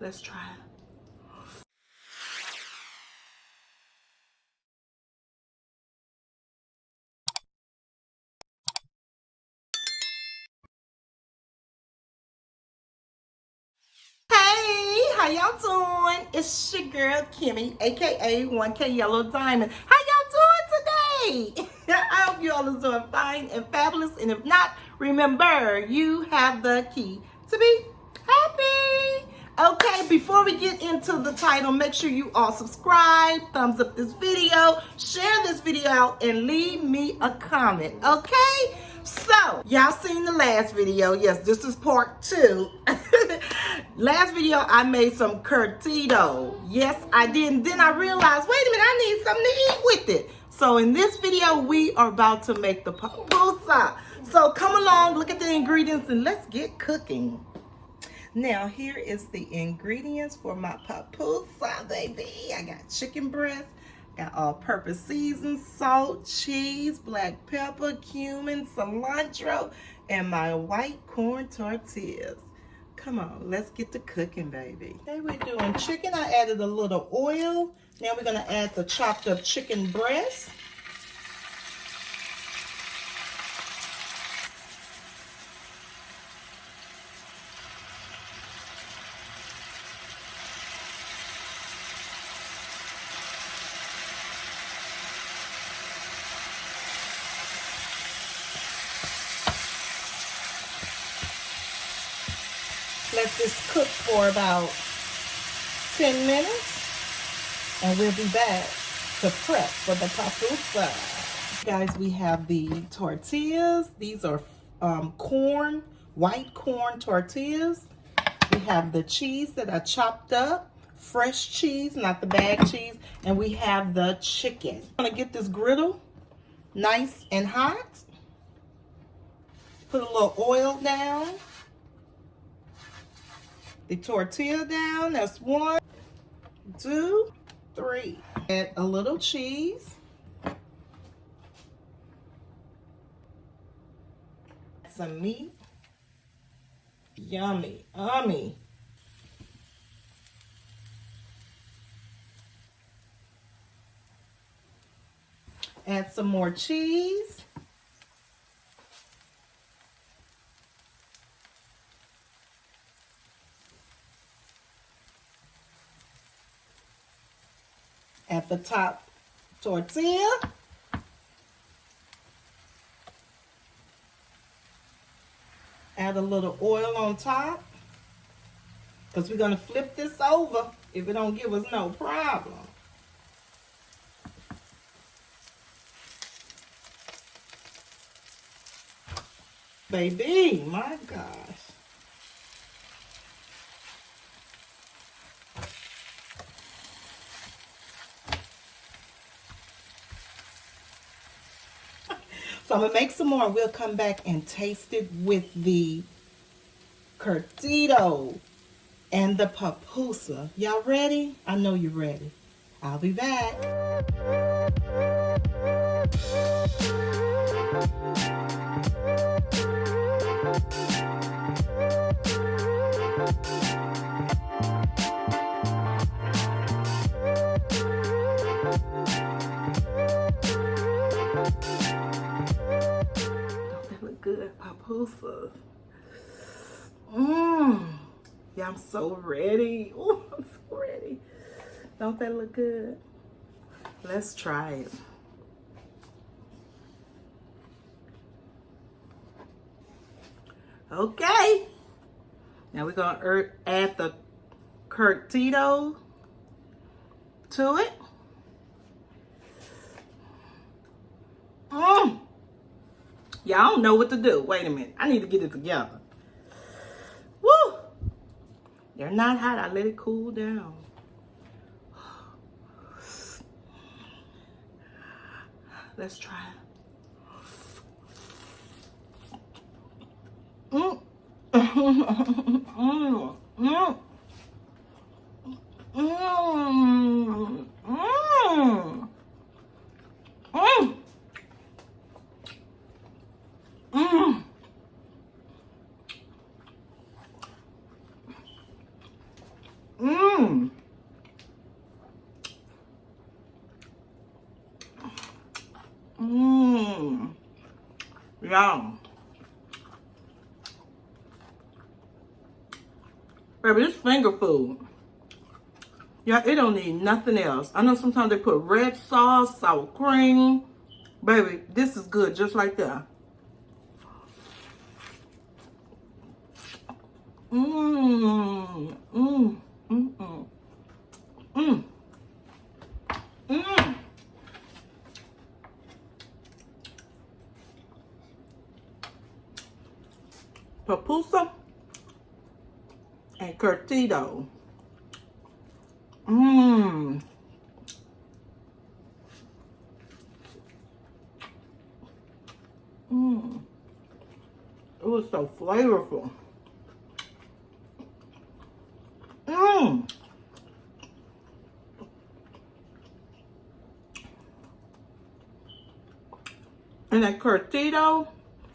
Let's try it. Hey, how y'all doing? It's your girl Kimmy, aka 1K Yellow Diamond. How y'all doing today? I hope you all are doing fine and fabulous. And if not, remember, you have the key to be happy. Okay, before we get into the title, make sure you all subscribe, thumbs up this video, share this video out, and leave me a comment, okay? So, y'all seen the last video. Yes, this is part 2. Last video, I made some curtido. Yes, I did. And then I realized, wait a minute, I need something to eat with it. So in this video, we are about to make the pupusa. So come along, look at the ingredients, and let's get cooking. Now, here is the ingredients for my pupusa, baby. I got chicken breast, got all-purpose season, salt, cheese, black pepper, cumin, cilantro, and my white corn tortillas. Come on, let's get to cooking, baby. Today we're doing chicken. I added a little oil. Now we're gonna add the chopped up chicken breast. Let this cook for about 10 minutes and we'll be back to prep for the pupusa. Guys, we have the tortillas. These are corn, white corn tortillas. We have the cheese that I chopped up, fresh cheese, not the bag cheese, and we have the chicken. I'm gonna get this griddle nice and hot. Put a little oil down. The tortilla down, that's 1, 2, 3. Add a little cheese. Some meat. Yummy, yummy. Add some more cheese. At the top, tortilla. Add a little oil on top, because we're going to flip this over if it don't give us no problem. Baby, my gosh. So I'm going to make some more and we'll come back and taste it with the curtido and the pupusa. Y'all ready? I know you're ready. I'll be back. Good pupusas. Yeah, I'm so ready. Oh, I'm so ready. Don't that look good? Let's try it. Okay. Now we're gonna add the curtido to it. Y'all don't know what to do. Wait a minute. I need to get it together. Woo! They're not hot. I let it cool down. Let's try it. Yum. Baby, this finger food. Yeah, it don't need nothing else. I know sometimes they put red sauce, sour cream. Baby, this is good just like that. Mmm. Mmm. Mmm. Mmm. Mmm. Mmm. Pupusa and curtido. Mmm. Mmm. It was so flavorful. Mmm. And that curtido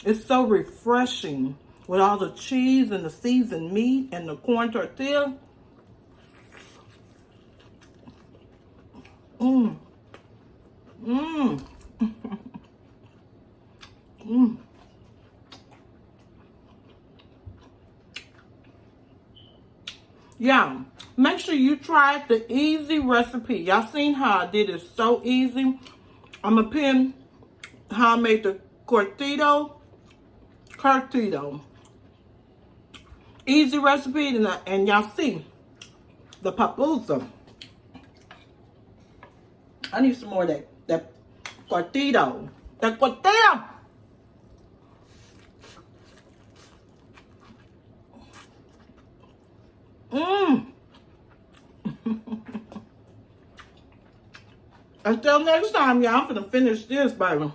is so refreshing with all the cheese and the seasoned meat and the corn tortilla. Mmm. Mmm. Mmm. Yeah, make sure you try the easy recipe. Y'all seen how I did it so easy. I'm gonna pin how I made the curtido. Easy recipe, and y'all see the pupusa. I need some more of that curtido. The curtido. Mmm. Until next time, y'all, I'm gonna finish this, baby.